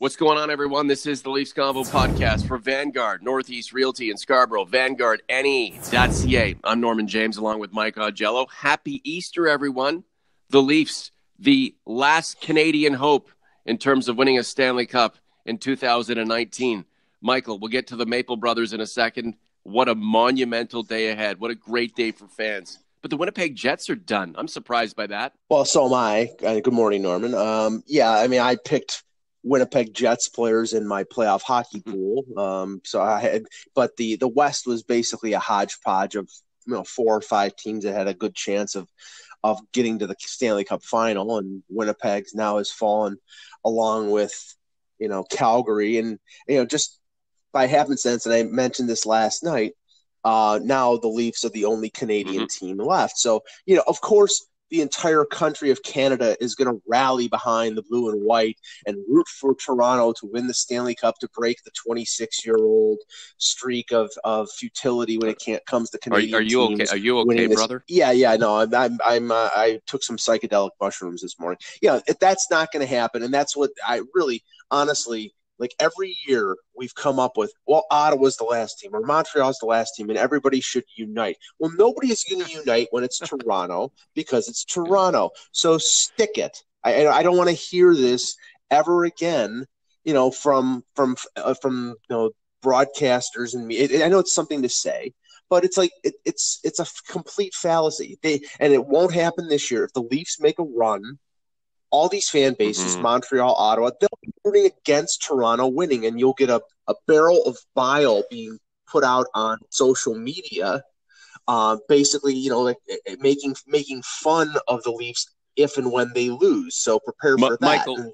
What's going on, everyone? This is the Leafs Convo podcast for Vanguard, Northeast Realty in Scarborough, VanguardNE.ca. I'm Norman James along with Mike Augello. Happy Easter, everyone. The Leafs, the last Canadian hope in terms of winning a Stanley Cup in 2019. Michael, we'll get to the Maple Brothers in a second. What a monumental day ahead. What a great day for fans. But the Winnipeg Jets are done. I'm surprised by that. Well, so am I. Good morning, Norman. I picked Winnipeg Jets players in my playoff hockey pool. But the West was basically a hodgepodge of 4 or 5 teams that had a good chance of getting to the Stanley Cup final, and Winnipeg's now has fallen along with Calgary, and just by happenstance, and I mentioned this last night. Now the Leafs are the only Canadian team left. So of course, the entire country of Canada is going to rally behind the blue and white and root for Toronto to win the Stanley Cup, to break the 26-year-old streak of futility when it comes to Canadian Are you teams. okay? Are you okay, brother? Yeah. No, I took some psychedelic mushrooms this morning. That's not going to happen, and that's what I really, honestly. Like every year we've come up with, well, Ottawa's the last team or Montreal's the last team and everybody should unite. Well, nobody is going to unite when it's Toronto because it's Toronto. So stick it. I don't want to hear this ever again, from broadcasters and me. I know it's something to say, but it's like it's a complete fallacy. And it won't happen this year. If the Leafs make a run, all these fan bases, Montreal, Ottawa, they'll be rooting against Toronto winning, and you'll get a barrel of bile being put out on social media, basically, making fun of the Leafs if and when they lose. So prepare for that. Michael,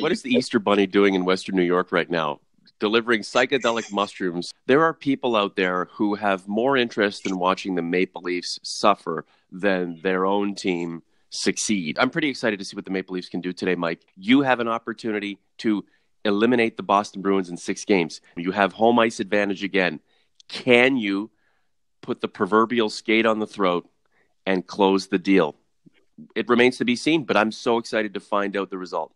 what is the Easter Bunny doing in Western New York right now? Delivering psychedelic mushrooms. There are people out there who have more interest in watching the Maple Leafs suffer than their own team succeed. I'm pretty excited to see what the Maple Leafs can do today, Mike. You have an opportunity to eliminate the Boston Bruins in 6 games. You have home ice advantage again. Can you put the proverbial skate on the throat and close the deal? It remains to be seen, but I'm so excited to find out the result.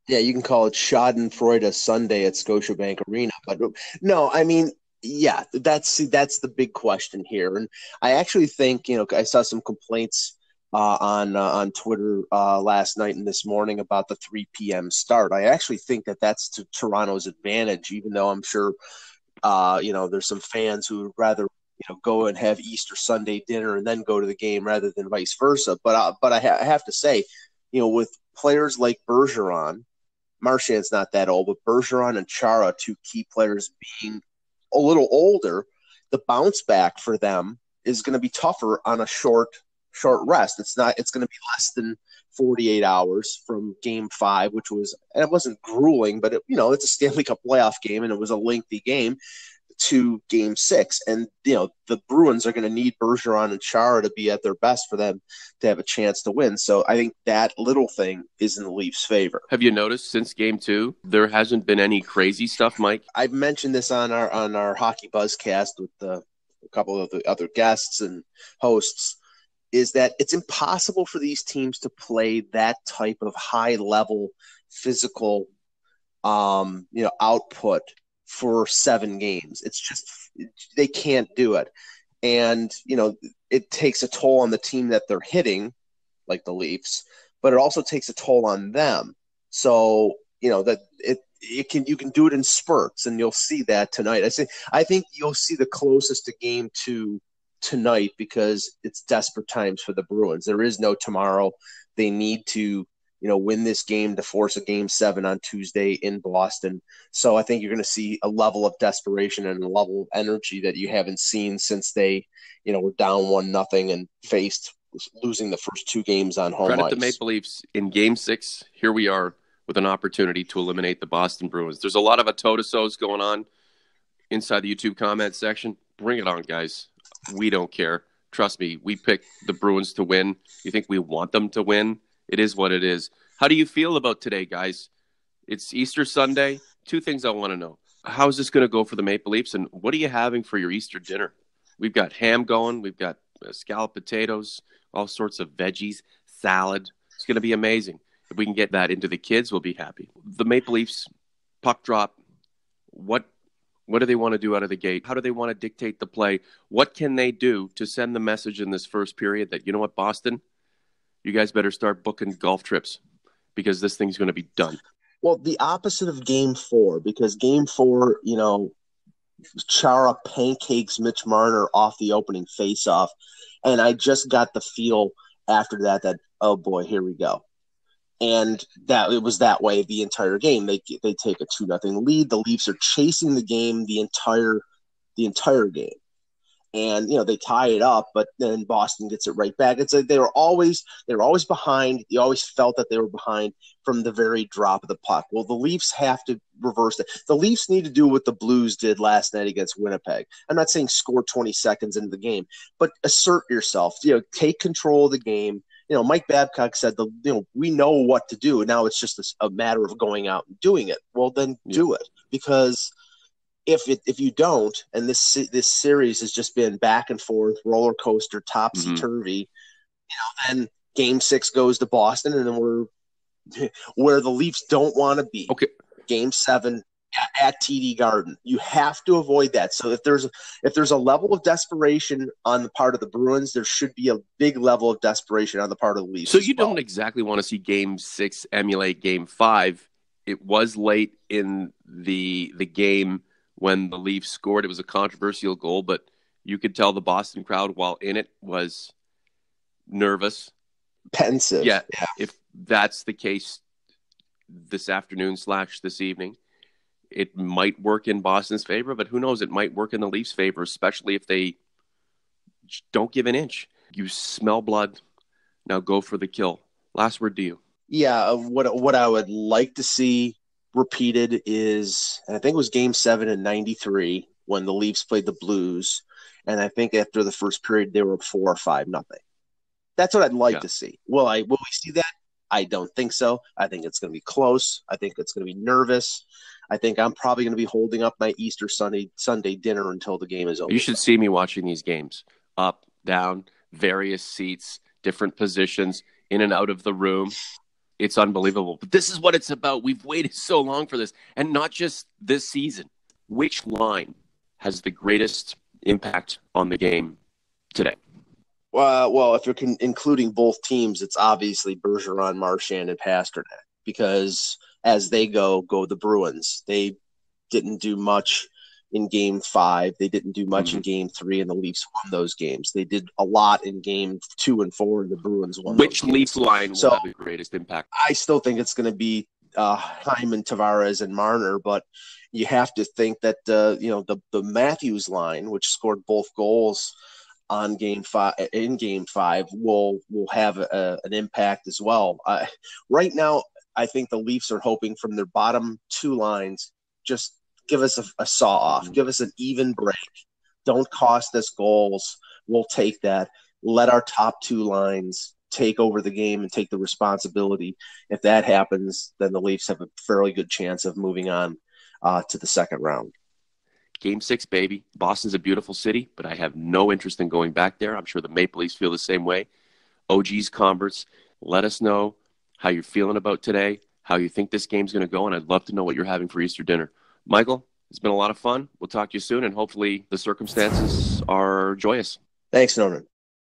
Yeah, you can call it Schadenfreude Sunday at Scotiabank Arena. But no, I mean, yeah, that's the big question here. And I actually think, I saw some complaints on Twitter last night and this morning about the 3 p.m. start. I actually think that's to Toronto's advantage, even though I'm sure, there's some fans who would rather, go and have Easter Sunday dinner and then go to the game rather than vice versa. But I have to say, with players like Bergeron, Marchand's not that old, but Bergeron and Chara, 2 key players, being a little older, the bounce back for them is going to be tougher on a short rest. It's going to be less than 48 hours from game 5, and it wasn't grueling, but it's a Stanley Cup playoff game and it was a lengthy game, to game 6. And, the Bruins are going to need Bergeron and Chara to be at their best for them to have a chance to win. So I think that little thing is in the Leafs' favor. Have you noticed since game 2, there hasn't been any crazy stuff, Mike? I've mentioned this on our Hockey Buzzcast with a couple of the other guests and hosts, is that it's impossible for these teams to play that type of high-level physical, output for 7 games. It's just they can't do it, and it takes a toll on the team that they're hitting, like the Leafs, but it also takes a toll on them. So that you can do it in spurts, and you'll see that tonight. I think you'll see the closest to game 2 tonight, because it's desperate times for the Bruins. There is no tomorrow. They need to, win this game to force a game 7 on Tuesday in Boston. So I think you're going to see a level of desperation and a level of energy that you haven't seen since they, were down 1-0 and faced losing the first 2 games on home ice. Credit the Maple Leafs in game 6. Here we are with an opportunity to eliminate the Boston Bruins. There's a lot of a-toe-to-so's going on inside the YouTube comment section. Bring it on, guys. We don't care. Trust me, we picked the Bruins to win. You think we want them to win? It is what it is. How do you feel about today, guys? It's Easter Sunday. 2 things I want to know. How is this going to go for the Maple Leafs, and what are you having for your Easter dinner? We've got ham going. We've got scalloped potatoes, all sorts of veggies, salad. It's going to be amazing. If we can get that into the kids, we'll be happy. The Maple Leafs puck drop. What do they want to do out of the gate? How do they want to dictate the play? What can they do to send the message in this first period that, you know what, Boston, you guys better start booking golf trips because this thing's going to be done. Well, the opposite of Game 4, because Game 4, Chara pancakes Mitch Marner off the opening faceoff, and I just got the feel after that oh boy, here we go. And that it was that way the entire game. They take a 2-0 lead. The Leafs are chasing the game the entire game. And they tie it up, but then Boston gets it right back. It's like they were always behind. You always felt that they were behind from the very drop of the puck. Well, the Leafs have to reverse that. The Leafs need to do what the Blues did last night against Winnipeg. I'm not saying score 20 seconds into the game, but assert yourself. Take control of the game. Mike Babcock said, we know what to do. Now it's just a matter of going out and doing it. Well, then do it, because if you don't, and this series has just been back and forth, roller coaster, topsy turvy, then Game 6 goes to Boston, and then we're where the Leafs don't want to be. Okay. Game 7 at TD Garden. You have to avoid that. So if there's a level of desperation on the part of the Bruins, there should be a big level of desperation on the part of the Leafs. So you don't exactly want to see Game 6 emulate Game 5. It was late in the game when the Leafs scored. It was a controversial goal, but you could tell the Boston crowd, while in it, was nervous. Pensive. Yeah. If that's the case this afternoon / this evening, it might work in Boston's favor, but who knows? It might work in the Leafs' favor, especially if they don't give an inch. You smell blood. Now go for the kill. Last word to you. Yeah, what I would like to see repeated is, and I think it was Game 7 in '93 when the Leafs played the Blues, and I think after the first period they were 4 or 5-0. That's what I'd like to see. Will we see that? I don't think so. I think it's going to be close. I think it's going to be nervous. I think I'm probably going to be holding up my Easter Sunday dinner until the game is over. You should see me watching these games. Up, down, various seats, different positions, in and out of the room. It's unbelievable. But this is what it's about. We've waited so long for this. And not just this season. Which line has the greatest impact on the game today? Well, if you're including both teams, it's obviously Bergeron, Marchand, and Pasternak, because as they go the Bruins. They didn't do much in Game 5. They didn't do much in Game 3, and the Leafs won those games. They did a lot in Game 2 and 4, and the Bruins won. Which Leafs line will have the greatest impact? I still think it's going to be Hyman, Tavares, and Marner, but you have to think that the Matthews line, which scored both goals on Game 5 will have an impact as well. Right now, I think the Leafs are hoping from their bottom two lines, just give us a saw off, give us an even break. Don't cost us goals. We'll take that. Let our top two lines take over the game and take the responsibility. If that happens, then the Leafs have a fairly good chance of moving on to the second round. Game 6, baby. Boston's a beautiful city, but I have no interest in going back there. I'm sure the Maple Leafs feel the same way. OG's converts, let us know how you're feeling about today, how you think this game's going to go, and I'd love to know what you're having for Easter dinner. Michael, it's been a lot of fun. We'll talk to you soon, and hopefully the circumstances are joyous. Thanks, Norman.